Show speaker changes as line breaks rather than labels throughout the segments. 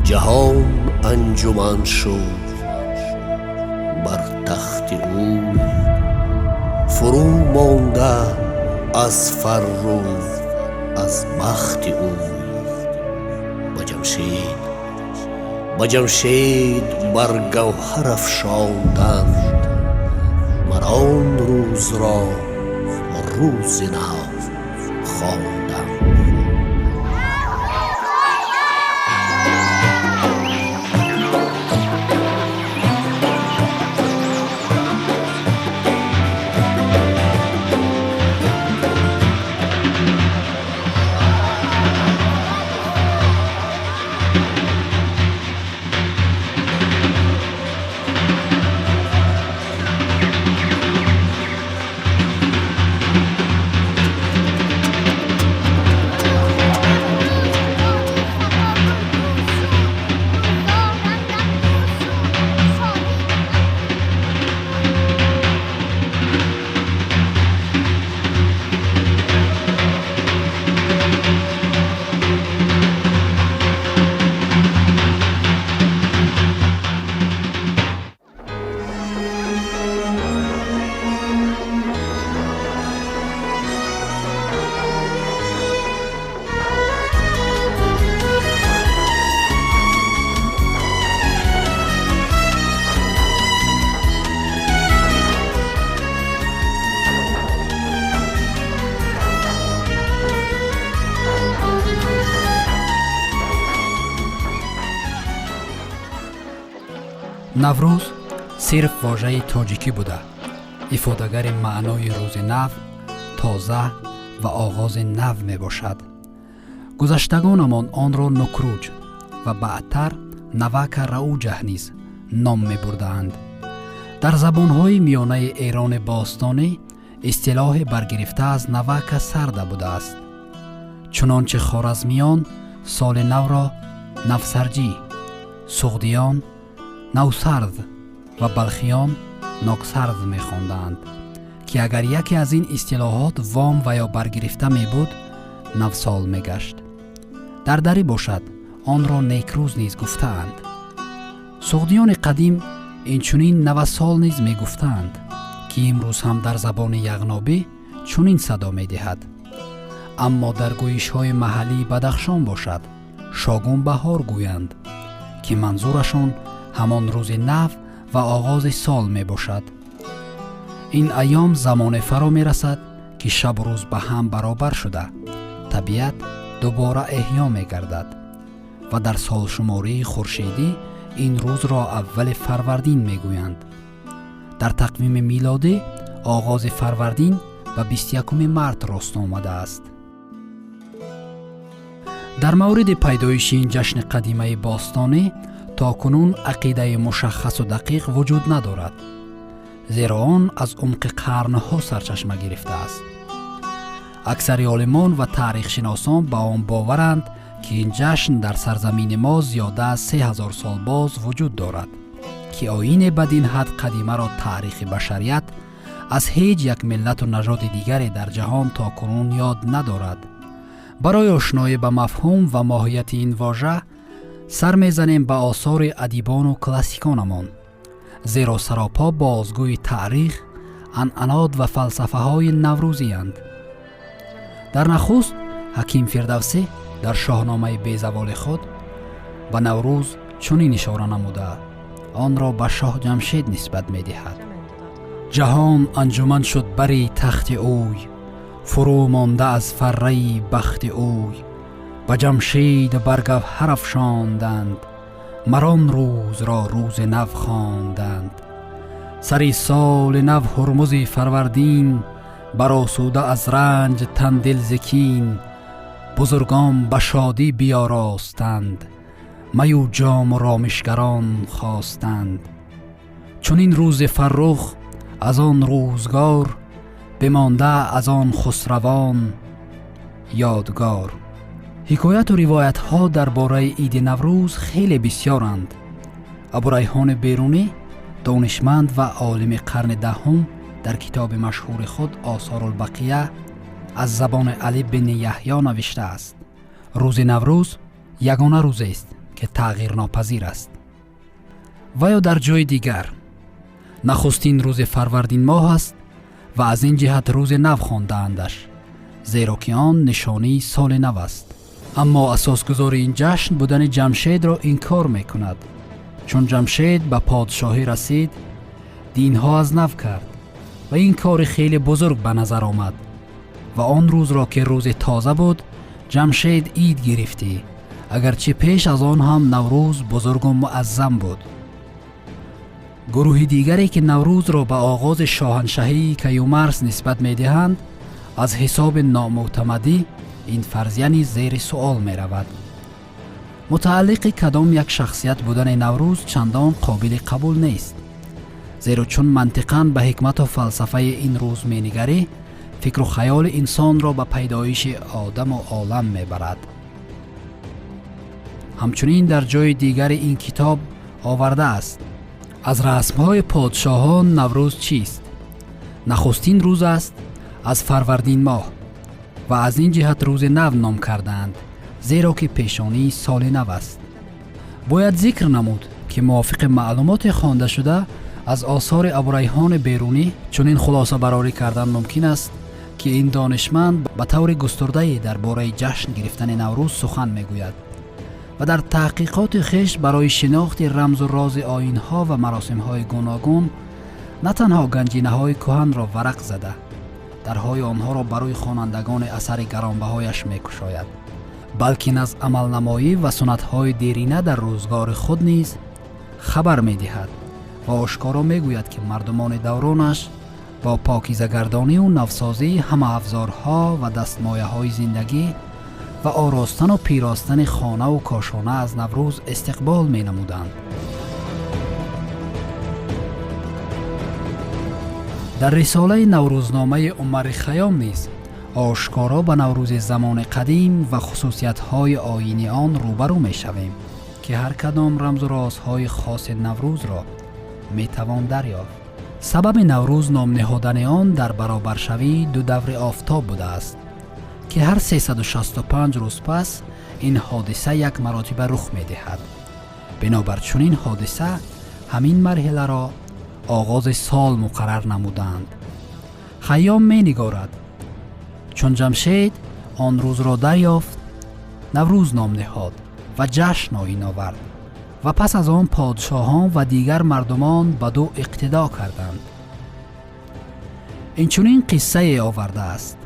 جهان انجمن شد بر تخت اوی، فرو مانده از فر و از بخت اوی. به جمشید بر گوهر افشاندند، مرا آن روز را روز نو خواندند.
наврӯз сирф воҷаи тоҷикӣ буда ифодагари маънои рӯзи нав, тоза ва оғози нав мебошад. гузаштагонамон онро нукрӯҷ ва баъдтар навака рауҷаҳ низ ном мебурдаанд. дар забонҳои миёнаи эрони бостонӣ истилоҳи баргирифта аз навака сарда будааст. чунончи хоразмиён соли навро навсарҷӣ, суғдиён навсард ва балхиён ноксард мехонданд, ки агар яке аз ин истилоҳот вом ва ё баргирифта мебуд, навсол мегашт. дар дарӣ бошад, онро некрӯз низ гуфтаанд. суғдиёни қадим инчунин навасол низ мегуфтаанд, ки имрӯз ҳам дар забони яғнобӣ чунин садо медиҳад. аммо дар гӯишҳои маҳаллии бадахшон бошад, шогун баҳор гӯянд, ки манзурашон ҳамон рӯзи нав ва оғози сол мебошад. ин айём замоне фаро мерасад, ки шабу рӯз ба ҳам баробар шуда, табиат дубора эҳьё мегардад ва дар солшумории хуршидӣ ин рӯзро аввали фарвардин мегӯянд. дар тақвими милодӣ оғози фарвардин ба 21 март рост омадааст. дар мавриди пайдоиши ин ҷашни қадимаи бостонӣ то кунун ақидаи мушаххасу дақиқ вуҷуд надорад, зеро он аз умқи қарнҳо сарчашма гирифтааст. аксари олимон ва таърихшиносон ба он боваранд, ки ин ҷашн дар сарзамини мо зиёда аз 3000 сол боз вуҷуд дорад, ки оине бадин ҳад қадимаро таърихи башарият аз ҳеҷ як миллату нажоди дигаре дар ҷаҳон то кунун ёд надорад. барои ошноӣ ба мафҳум ва моҳияти ин воҷа сар мезанем ба осори адибону классиконамон, зеро саропо бозгӯи таърих, анъанот ва фалсафаҳои наврӯзиянд. дар нахуст ҳаким фирдавсӣ дар шоҳномаи безаволи худ ба наврӯз чунин ишора намуда онро ба шоҳ ҷамшед нисбат медиҳад. ҷаҳон анҷуман шуд бари тахти ӯй, фурӯ монда аз фарраи бахти ӯй. ба ҷамшид бар гавҳар афшонданд, мар он рӯзро рӯзи нав хонданд. сари соли нав ҳурмузи фарвардин, баросуда аз ранҷ тандил ز کین. бузургон ба шодӣ بیاراستند، маю ҷом و رامشگران خواستند. چونین روز فرخ از آن روزگار، بمانده از آن خسروان یادگار. حکایت و روایت ها درباره عید نوروز خیلی بسیارند. ابوریحان بیرونی دانشمند و عالم قرن دهم در کتاب مشهور خود آثار البقیه از زبان علی بن یحیی نوشته است: روز نوروز یگانه روز است که تغییر ناپذیر است. و یا در جای دیگر نخستین روز فروردین ماه است و از این جهت روز نو خوانده‌اندش، زیرا که آن نشانی سال نو است. اما اساسگزار این جشن بودن جمشید را انکار میکند. چون جمشید به پادشاهی رسید، دینها از نو کرد و این کار خیلی بزرگ به نظر آمد و آن روز را که روز تازه بود جمشید عید گرفتی، اگرچه پیش از آن هم نوروز بزرگ و معظم بود. گروه دیگری که نوروز را به آغاز شاهنشاهی کیومرث نسبت می‌دهند، از حساب نامعتمدی این فرضیه نیز زیر سؤال می رود. متعلق کدام یک شخصیت بودن نوروز چندان قابل قبول نیست، زیرا چون منطقاً به حکمت و فلسفه این روز می نگری، فکر و خیال انسان را به پیدایش آدم و عالم می برد. همچنین در جای دیگر این کتاب آورده است: از رسم‌های پادشاهان نوروز چیست؟ نخستین روز است از فروردین ماه و از این جهت روز نو نام کردند، زیرا که پیشانی سال نو است. باید ذکر نمود که موافق معلومات خوانده شده از آثار ابوریحان بیرونی چنین خلاصه برآوری کردن ممکن است که این دانشمند به طور گسترده درباره جشن گرفتن نوروز سخن میگوید و در تحقیقات خویش برای شناخت رمز و راز آیین‌ها و مراسم‌های گوناگون نه تنها گنجینه‌های کهن را ورق زده، درهای آنها را برای خوانندگان اثر گرانبهایش می‌کشاید، بلکه از عملنمایی و سنت‌های دیرینه در روزگار خود نیز خبر می‌دهد و آشکارا می‌گوید که مردمان دورانش با پاکیزه‌گردانی و نوسازی همه افزارها و دستمایه‌های زندگی و آراستن و پیراستن خانه و کاشانه از نوروز استقبال می نمودند. در رساله نوروزنامه عمر خیام نیز آشکارا به نوروز زمان قدیم و خصوصیت‌های آیینی آن روبرو می شویم که هر کدام رمز و رازهای خاص نوروز را می توان دریافت. سبب نوروز نام نهادن آن در برابر شوی دو دور آفتاب بوده است که هر 365 روز پس این حادثه یک مراتبه رخ می دهد. بنابر چنین حادثه همین مرحله را آغاز سال مقرر نمودند. خیام می نگارد: چون جمشید آن روز را دریافت، نوروز نام نهاد و جشن آیین آورد و پس از آن پادشاهان و دیگر مردمان به دو اقتدا کردند. این چنین قصه آورده است: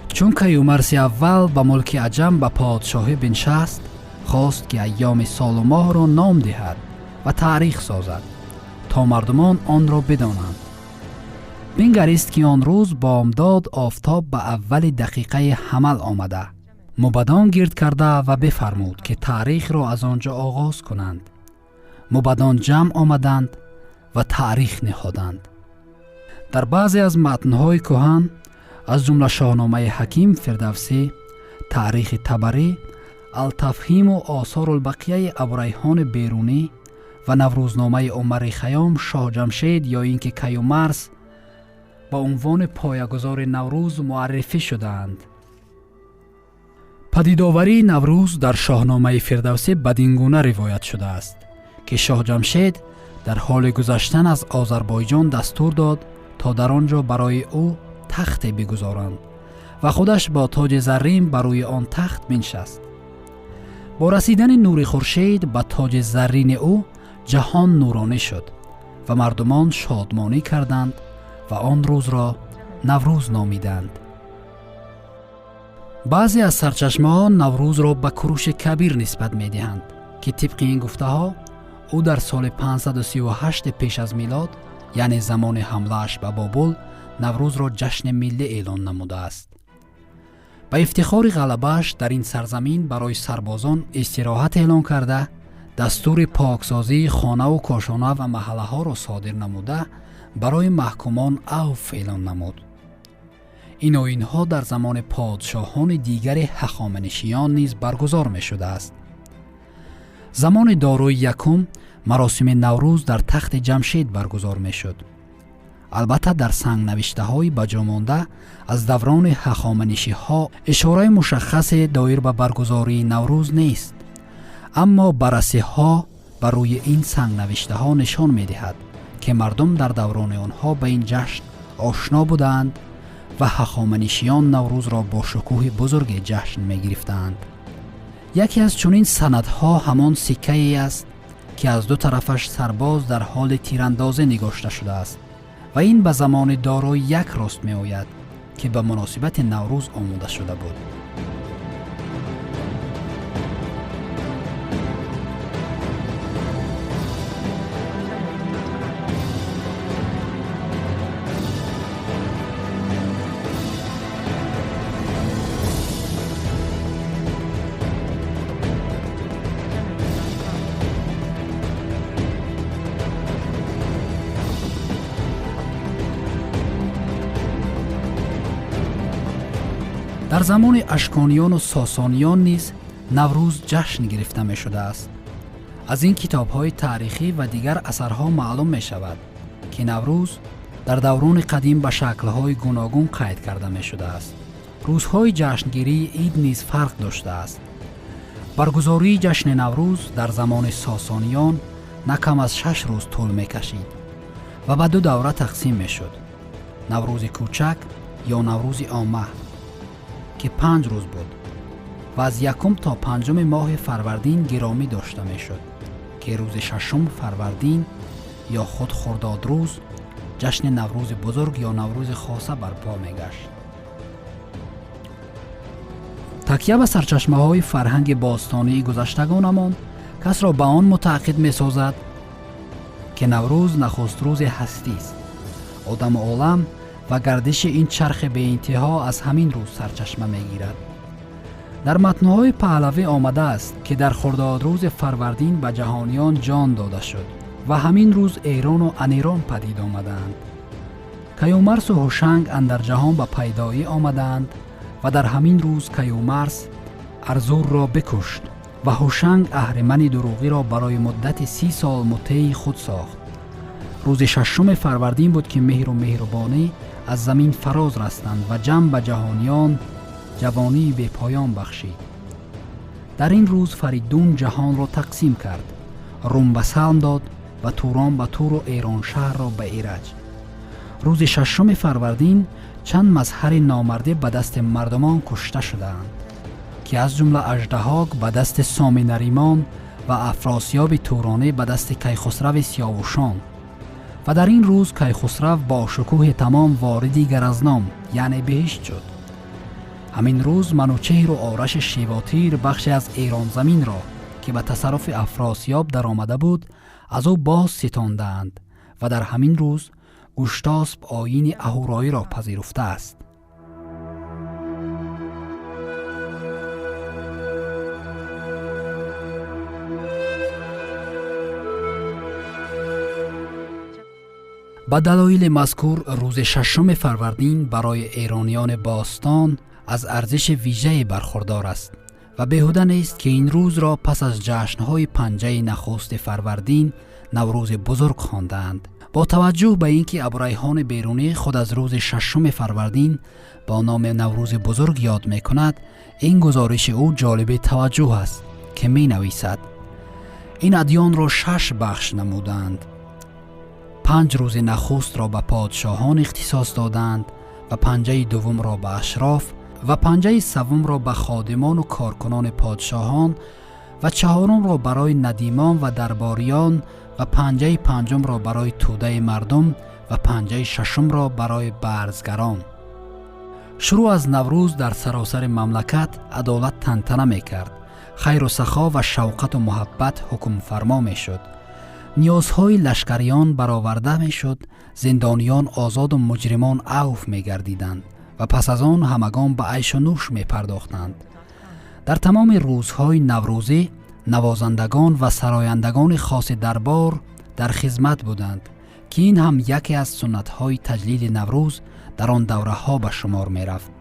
چون کیومرث اول به ملک عجم به پادشاهی بنشست، خواست که ایام سال و ماه را نام دهد و تاریخ سازد تا مردمان آن را بدانند. بنگریست که آن روز بامداد آفتاب به اول دقیقه حمل آمده، موبدان گرد کرده و بفرمود که تاریخ را از آنجا آغاز کنند. موبدان جمع آمدند و تاریخ نهادند. در بعضی از متن‌های کهن از جمله شاهنامه حکیم فردوسی، تاریخ طبری، التفهیم و آثار البقیه ابوریحان بیرونی و نوروزنامه عمر خیام شاه جمشید یا اینکه کیومرث با عنوان پایه‌گذار نوروز معرفی شدند. پدیدآوری نوروز در شاهنامه فردوسی بدین گونه روایت شده است که شاه جمشید در حال گذشتن از آذربایجان دستور داد تا در آنجا برای او تخت بگذارند و خودش با تاج زرین بر روی آن تخت بنشست. با رسیدن نور خورشید به تاج زرین او جهان نورانی شد و مردمان شادمانی کردند و آن روز را نوروز نامیدند. بعضی از سرچشمه‌ها نوروز را به کوروش کبیر نسبت می‌دهند که طبق این گفته‌ها او در سال 538 پیش از میلاد، یعنی زمان حمله‌اش به بابل، نوروز را جشن ملی اعلان نموده است. به افتخار غلبه‌اش در این سرزمین برای سربازان استراحت اعلان کرده، دستور پاکسازی خانه و کاشانه و محله‌ها را صادر نموده برای محکومان عفو اعلان نمود. این آیین‌ها در زمان پادشاهان دیگر هخامنشیان نیز برگزار می شده است. زمان داروی یکم مراسم نوروز در تخت جمشید برگزار می شد. البته در سنگ نوشته های بجامانده از دوران هخامنشی ها اشاره مشخص دایر به برگزاری نوروز نیست، اما بررسی ها بر روی این سنگ نوشته ها نشان می دهد که مردم در دوران آنها به این جشن آشنا بودند و هخامنشیان نوروز را با شکوه بزرگ جشن می گرفتند. یکی از چنین سندها همان سکه ای است که از دو طرفش سرباز در حال تیراندازی نگاشته شده است و این به زمان دارای یک راست می آید که به مناسبت نوروز آماده شده بود. در زمان اشکانیان و ساسانیان نیز نوروز جشن گرفته می شده است. از این کتاب های تاریخی و دیگر اثرها معلوم می شود که نوروز در دوران قدیم به شکل های گوناگون قید کرده می شده است. روزهای جشنگیری عید نیز فرق داشته است. برگزاری جشن نوروز در زمان ساسانیان نه کم از 6 روز طول می کشید و به 2 دوره تقسیم می شد. نوروز کوچک یا نوروز عامه که 5 روز بود و از 1 تا 5 ماه فروردین گرامی داشته می شد که روز 6 فروردین یا خود خرداد روز جشن نوروز بزرگ یا نوروز خاصه برپا می گشت. تکیه به سرچشمه های فرهنگ باستانی گذشتگانمان کس را به آن معتقد می سازد که نوروز نخست روز هستی است. آدم عالم و گردش این چرخ به انتها از همین روز سرچشمه می گیرد. در متن‌های پهلوی آمده است که در خرداد روز فروردین به جهانیان جان داده شد و همین روز ایران و انیران پدید آمدند. کیومرث و هوشنگ اندر جهان به پیدایی آمدند و در همین روز کیومرث ارزور را بکشت و هوشنگ اهرمن دروغی را برای مدت 30 سال مطیع خود ساخت. روز 6 فروردین بود که مهر و مهربانی از زمین فراز رستند و جمع به جهانیان جوانی به پایان بخشید. در این روز فریدون جهان را تقسیم کرد. روم به سلم داد و توران به تور و ایران شهر را به ایرج. روز 6 فروردین چند مظهر نامرده به دست مردمان کشته شدند که از جمله اژدهاک به دست سام نریمان و افراسیاب تورانی به دست کیخسرو سیاوشان. و در این روز کیخسرو با شکوه تمام واردی گرزنام یعنی بهشت شد. همین روز منوچهر و آرش شیواتیر بخشی از ایران زمین را که به تصرف افراسیاب در آمده بود از او باز ستاندند و در همین روز گشتاسپ آیین اهورایی را پذیرفته است. به دلایل مذکور روز 6 فروردین برای ایرانیان باستان از ارزش ویژه‌ای برخوردار است و بیهوده نیست که این روز را پس از جشن‌های پنجه نخست فروردین نوروز بزرگ خواندند. با توجه به اینکه ابوریحان بیرونی خود از روز 6 فروردین با نام نوروز بزرگ یاد می‌کند، این گزارش او جالب توجه است که می‌نویسد: این ادیان را 6 بخش نمودند. 5 روز نخست را به پادشاهان اختصاص دادند و پنجه دوم را به اشراف و پنجه سوم را به خادمان و کارکنان پادشاهان و 4 را برای ندیمان و درباریان و پنجه 5 را برای توده مردم و پنجه 6 را برای برزگران. شروع از نوروز در سراسر مملکت عدالت تنتنه می کرد. خیر و سخا و شوقت و محبت حکم فرما می شد. نیازهای لشکریان برآورده می شد. زندانیان آزاد و مجرمان عفو می گردیدند و پس از آن همگان به عیش و نوش می پرداختند. در تمام روزهای نوروزی نوازندگان و سرایندگان خاص دربار در خدمت بودند که این هم یکی از سنت‌های تجلیل نوروز در آن دوره‌ها به شمار می رفت.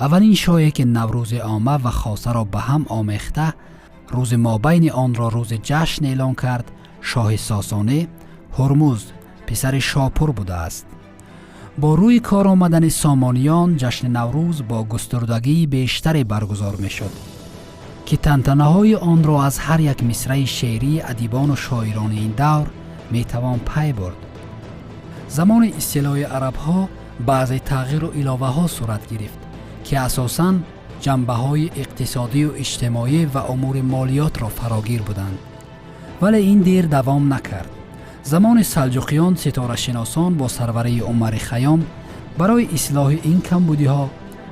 اولین شایعه که نوروز عامه و خاصه را به هم آمیخته روز مابین آن را روز جشن اعلان کرد شاه ساسانی هرمز پسر شاپور بوده است. با روی کار آمدن سامانیان جشن نوروز با گستردگی بیشتری برگزار می شد که تنتنه های آن را از هر یک مصرع شعری ادیبان و شاعران این دور می توان پی برد. زمان اصطلاح عرب ها بعضی تغییر و علاوه ها صورت گرفت که اساساً جنبه های اقتصادی و اجتماعی و امور مالیات را فراگیر بودند، ولی این دیر دوام نکرد. زمان سلجوقیان ستاره شناسان با سروری عمر خیام برای اصلاح این کمبودی ها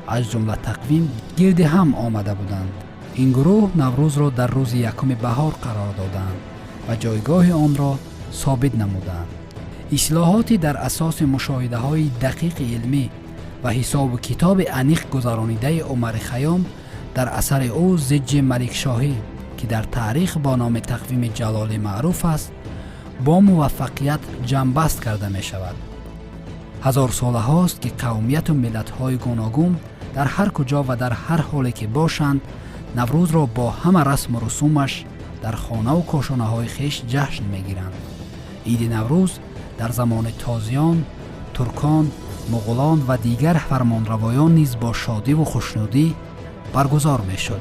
از جمله تقویم گرد هم آمده بودند. این گروه نوروز را در روز یکم بهار قرار دادند و جایگاه آن را ثابت نمودند. اصلاحاتی در اساس مشاهده های دقیق علمی و حساب و کتاب انیق گذرانیده عمر خیام در اثر او زج ملک شاهی که در تاریخ با نام تقویم جلالی معروف است با موفقیت جنبست کرده می شود. هزار ساله هاست که قومیت و ملت های گوناگون در هر کجا و در هر حالی که باشند نوروز را با همه رسم و رسومش در خانه و کاشانه های خیش جشن می گیرند. عید نوروز در زمان تازیان، ترکان، مغولان و دیگر فرمانروایان نیز با شادی و خوشنودی برگزار می شد.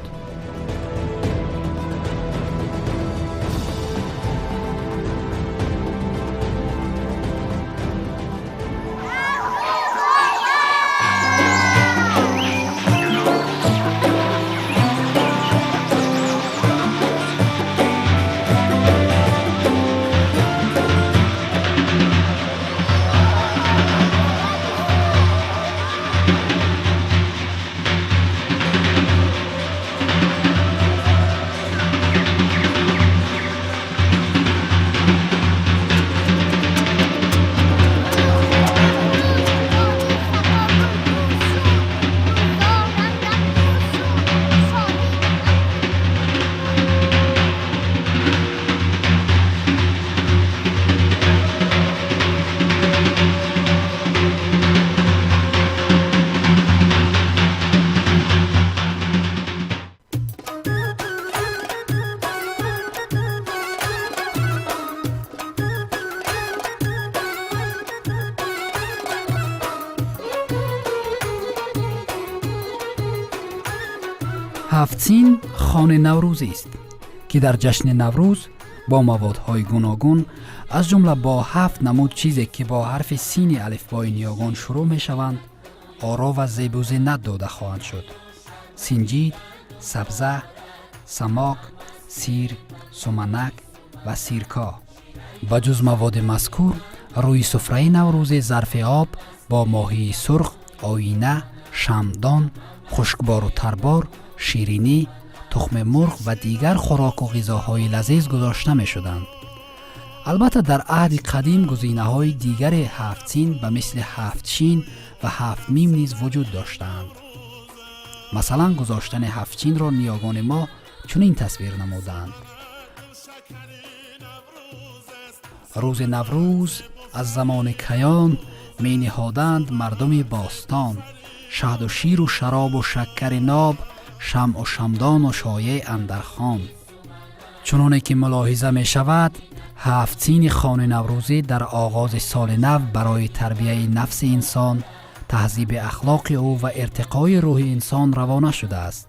هفت‌سین خوان نوروزی است که در جشن نوروز با موادهای گوناگون از جمله با 7 نمود چیزی که با حرف سین الفبای نیاگان شروع می شوند آرا و زیب و زینت داده خواهند شد. سینجید، سبزه، سماک، سیر، سمنک و سیرکا. بجز مواد مذکور روی سفره نوروز ظرف آب با ماهی سرخ، آینه، شمعدان، خشکبار و تربار، شیرینی، تخم مرغ و دیگر خوراک و غذاهای لذیذ گذاشته می شدند. البته در عهد قدیم گزینه‌های دیگر هفت‌سین به مثل هفت‌شین و هفت میم نیز وجود داشتند. مثلا گذاشتن هفت‌شین را نیاگان ما چنین تصویر نمودند: روز نوروز از زمان کیان می نهادند مردم باستان، شهد و شیر و شراب و شکر ناب، شمع و شمدان و شایع اندرخان. چنانه که ملاحظه می شود هفت‌سین خوان نوروزی در آغاز سال نو برای تربیه نفس انسان، تهذیب اخلاق او و ارتقای روح انسان روانه شده است.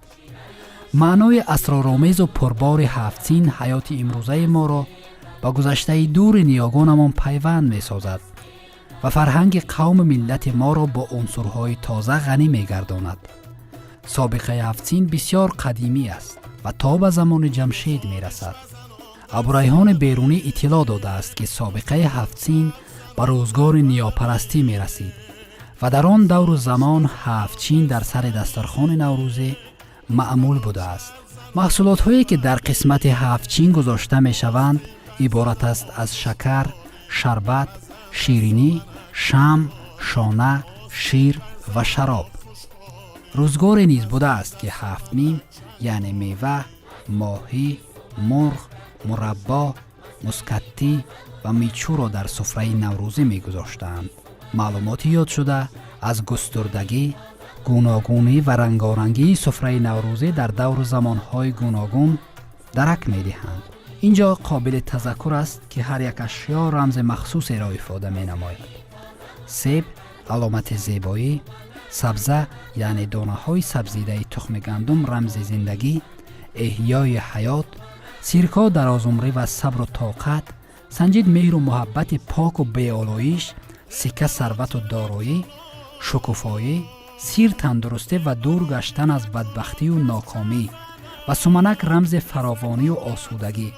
معنای اسرارآمیز و پربار هفت‌سین حیات امروزه ما را با گذشته دور نیاگانمان پیوند می سازد و فرهنگ قوم ملت ما را با عنصرهای تازه غنی می گرداند. سابقه هفت‌سین بسیار قدیمی است و تا به زمان جمشید می رسد. ابوریحان بیرونی اطلاع داده است که سابقه هفت‌سین به روزگار نیاپرستی می رسید و در آن دور زمان هفت‌شین در سر دسترخوان نوروزی معمول بوده است. محصولات هایی که در قسمت هفت‌شین گذاشته می شوند عبارت است از شکر، شربت، شیرینی، شمع، شانه، شیر و شراب. روزگار نیز بوده است که هفت میم یعنی میوه، ماهی، مرغ، مربا، مسکتی و میچو را در سفره نوروزی می گذاشتند. معلوماتی یاد شده از گستردگی، گوناگونی و رنگارنگی سفره نوروزی در دور زمانهای گوناگون درک می دهند. اینجا قابل تذکر است که هر یک اشیا رمز مخصوصی را افاده می نماید. سیب علامت زیبایی، سبزه یعنی دانه های سبزیده تخم گندم رمز زندگی، احیای حیات، سیرکا درازعمری و صبر و طاقت، سنجید مهر و محبت پاک و بی‌آلایش، سکه ثروت و دارایی، شکوفایی، سیر تندرستی و دور گشتن از بدبختی و ناکامی و سمنک رمز فراوانی و آسودگی.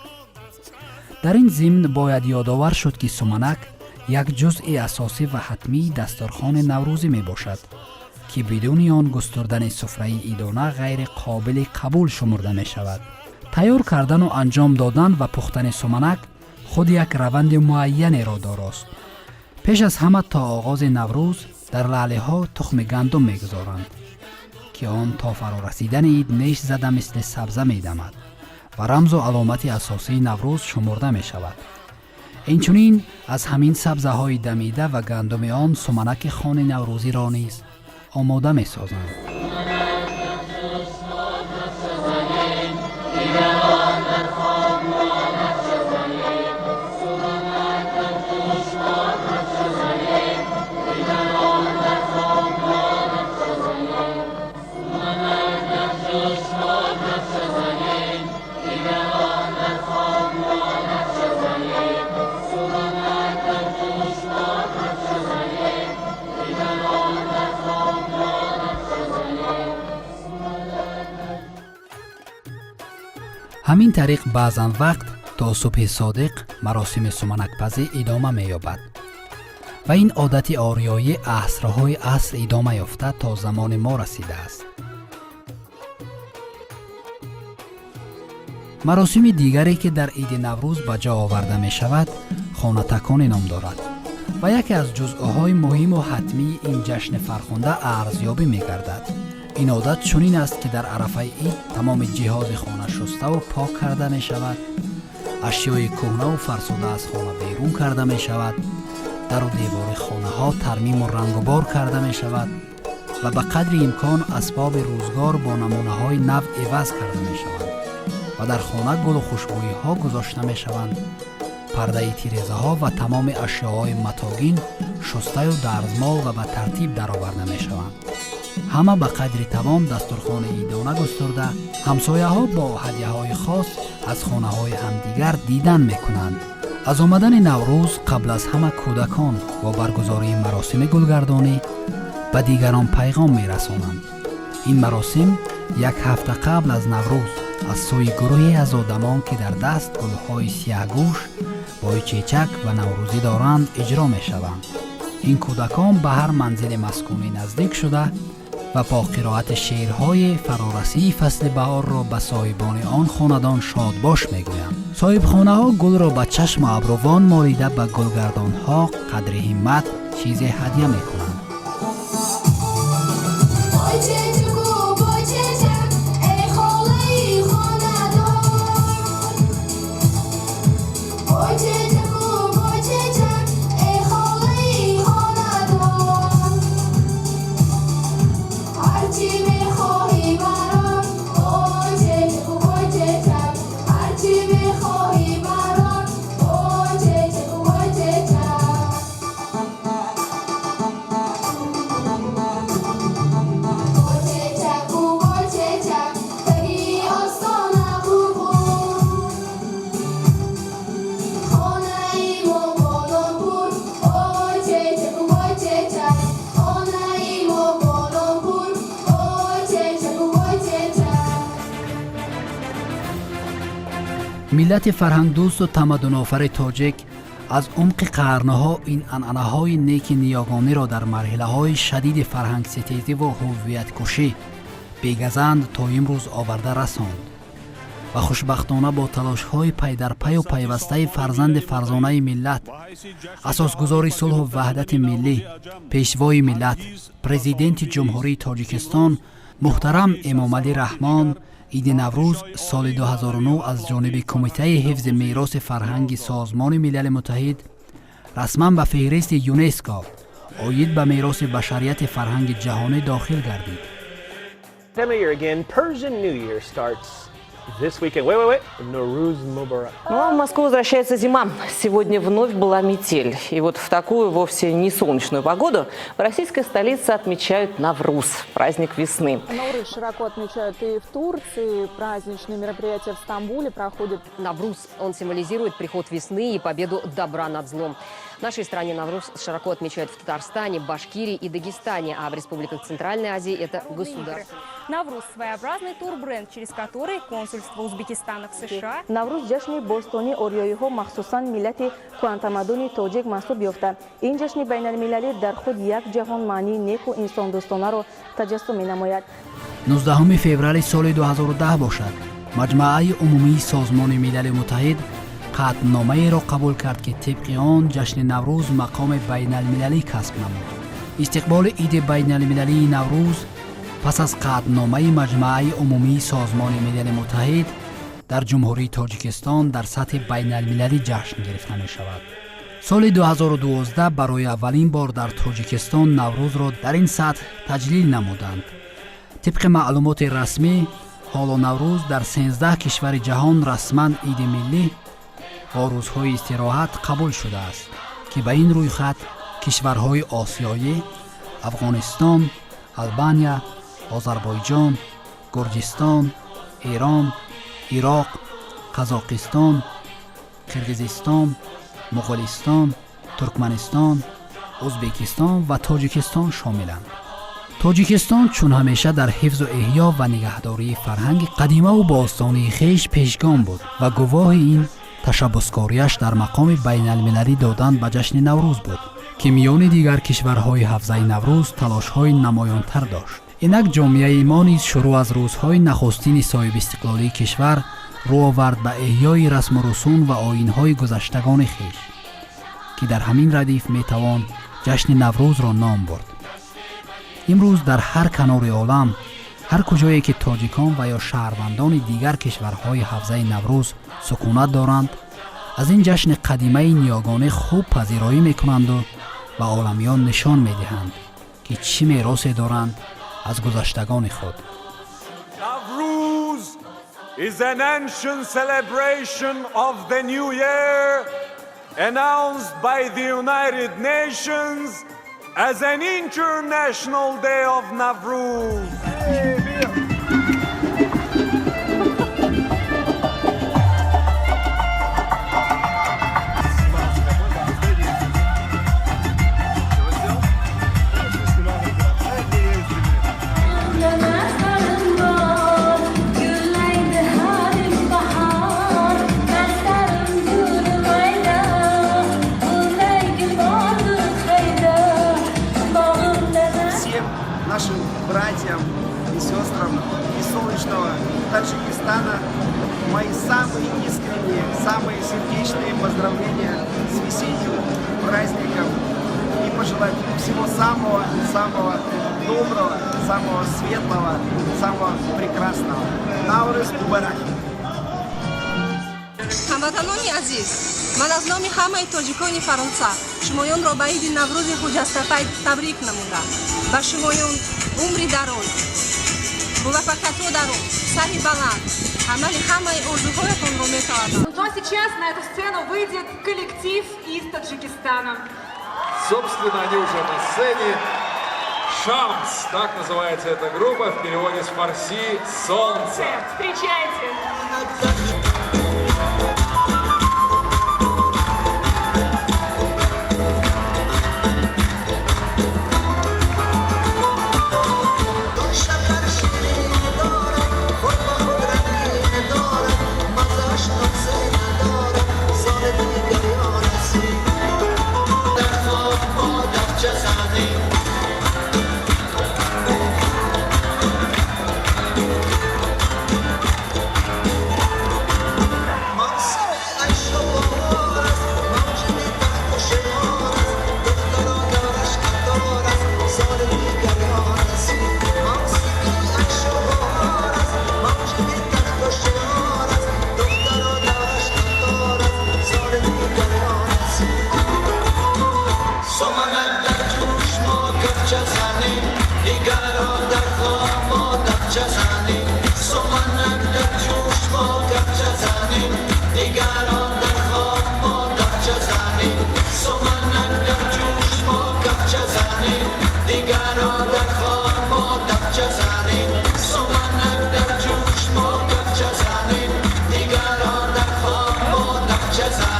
در این ضمن باید یادآور شد که سمنک یک جزء اساسی و حتمی دسترخوان نوروزی می باشد که بدون آن گستردن سفره عیدانه غیر قابل قبول شمرده می شود. تیار کردن و انجام دادن و پختن سمنک خود یک روند معینی را داراست. پیش از همه تا آغاز نوروز در لعله ها تخم گندم می گذارند که آن تا فرا رسیدن عید نیش زده مثل سبزه می دمد و رمز و علامت اساسی نوروز شمرده می شود. اینچنین از همین سبزه های دمیده و گندم آن سمنک خوان نوروزی را نیز آماده می سازند. همین طریق بعضاً وقت تا صبح صادق مراسم سمنک پزی ادامه می یابد و این عادت آریایی عصرهای عصر ادامه یافته تا زمان ما رسیده است. مراسم دیگری که در عید نوروز به جا آورده می شود خانه تکان نام دارد و یکی از جزءهای مهم و حتمی این جشن فرخنده ارزیابی می گردد. این عادت چنین است که در عرفه عید تمام جهاز خانه شسته و پاک کرده می شود، اشیای کهنه و فرسوده از خانه بیرون کرده می شود، در و دیوار خانه ها ترمیم و رنگ و بار کرده می شود و به قدر امکان اسباب روزگار با نمونه های نو عوض کرده می شود و در خانه گل و خوشبویی ها گذاشته می شوند. پرده تیرزه ها و تمام اشیاهای متاگین شسته و درزمال و به ترتیب درآورده می شوند. همه به قدر توان دسترخوان عیدانه گسترده، همسایه ها با هدیه های خاص از خانه های همدیگر دیدن می کنند. از آمدن نوروز قبل از همه کودکان با برگزاری مراسم گلگردانی به دیگران پیغام می رسانند. این مراسم یک هفته قبل از نوروز از سوی گروهی از آدمان که در دست گلهای سیاه‌گوش با چیچک و نوروزی دارند اجرا می شوند. این کودکان به هر منزل مسکونی نزدیک شده و با قرائت شعرهای فرارسی فصل بهار را به صاحبان آن خاندان شاد باش میگویند. صاحب خانه ها گل را به چشم ابروان مالیده به گلگردان ها قدر همت چیز هدیه میکنند. ملت فرهنگ دوست و تمدن آفر تاجیک از عمق قرنها این عنعنه‌های نیک نیاگانی را در مرحله‌های شدید فرهنگ ستیزی و هویت کشی بی‌گزند تا امروز آورده رساند و خوشبختانه با تلاش‌های پی در پی و پیوسته فرزند فرزانه ملت، اساسگزار صلح و وحدت ملی، پیشوای ملت، پرزیدنت جمهوری تاجیکستان محترم امامعلی رحمان، عید نوروز سال 2009 از جانب کمیته حفظ میراث فرهنگی سازمان ملل متحد رسما به فهرست یونسکو عاید به میراث بشریت فرهنگ جهانی داخل گردید.
Time of year again, Persian New Year starts this weekend. Wait. Nowruz Mubarak.
Ну, в Москву возвращается зима. Сегодня вновь была метель. И вот в такую вовсе не солнечную погоду в российской столице отмечают Навруз, праздник весны.
Навруз широко отмечают и в Турции. Праздничные мероприятия в Стамбуле проходят.
Навруз, он символизирует приход весны и победу добра над злом. В нашей стране Навруз широко отмечают в Татарстане, Башкирии и Дагестане, а в республиках Центральной Азии это государство.
Навруз – своеобразный турбренд, через который консульство Узбекистана в США.
навруз ҷашни бостонӣ ориёиҳо махсусан миллати кӯҳантамаддуни тоҷик маҳсуб ёфта. ин ҷашни байналмилалӣ дар худ як ҷаҳон маънии неку инсондӯстонаро таҷассум менамояд.
19 феврари соли 2010 бошад. маҷмӯаи умумии созмони милали муттаҳид қатъномаеро қабул кард ки тибқи он ҷашни наврӯз мақоми байналмилалӣ касб намуд. истиқболи иди байналмилалии наврӯз пас аз қатъномаи маҷмӯаи умумии созмони милали муттаҳид дар ҷумҳурии тоҷикистон дар сатҳи байналмилалӣ ҷашн гирифта мешавад. соли 2012 барои аввалин бор дар тоҷикистон наврӯзро дар ин сатҳ таҷлил намуданд. тибқи маълумоти расмӣ ҳоло наврӯз дар 13 кишвари ҷаҳон расман иди миллӣ бо рӯзҳои истироҳат қабул шудааст, ки ба ин рӯйхат кишварҳои осиёӣ, афғонистон, албания, озарбойҷон, гурҷистон, эрон, ироқ, қазоқистон, қирғизистон, муғулистон, туркманистон, ӯзбекистон ва тоҷикистон шомиланд. тоҷикистон чун ҳамеша дар ҳифзу эҳё ва нигаҳдории фарҳанги қадимаву бостонии хеш пешгом буд ва гувоҳи ин ташаббускорияш дар мақоми байналмилалӣ додан ба ҷашни наврӯз буд, ки миёни дигар кишварҳои ҳафзаи наврӯз талошҳои намоёнтар дошт. инак ҷомеаи мо низ шурӯъ аз рӯзҳои нахустини соҳибистиқлолии кишвар рӯ овард ба эҳёи расму русум ва оинҳои гузаштагони хеш, ки дар ҳамин радиф метавон ҷашни наврӯзро ном бурд. имрӯз дар ҳар канори олам, ҳар куҷое ки тоҷикон ва ё шаҳрвандони дигар кишварҳои ҳавзаи наврӯз сукунат доранд, аз ин ҷашни қадимаи ниёгонӣ хуб пазироӣ мекунанду ба оламиён нишон медиҳанд, ки чӣ меросе доранд аз гузаштагони худ.
Navruz is an ancient celebration of the new year announced by the United Nations as an international day of Navruz.
Нашим братьям и сестрам из солнечного Таджикистана мои самые искренние, самые сердечные поздравления с весенним праздником и пожелать всего самого доброго, самого светлого, самого прекрасного. Навруз Мубарак!
ҳамватанони азиз, ман аз номи ҳамаи тоҷикони фаронса шумоёнро ба иди наврӯзи хуҷастафай табрик намудам. ба шумоён умри дароз, муваффақиятҳо дар сари баланд, амали ҳамаи орзуҳоятонро метавонам.
Ну а сейчас на эту сцену выйдет коллектив из Таджикистана.
Собственно, они уже на сцене. «Шамс», так называется эта группа, в переводе с фарси «Солнце».
Встречайте!
دیگران در خواب ما دفچه زنیم سمنک در جوش ما کفچه زنیم دیگران در خواب ما دفچه زنیم سمنک در جوش ما کفچه زنیم دیگران در خواب ما دفچه زنیم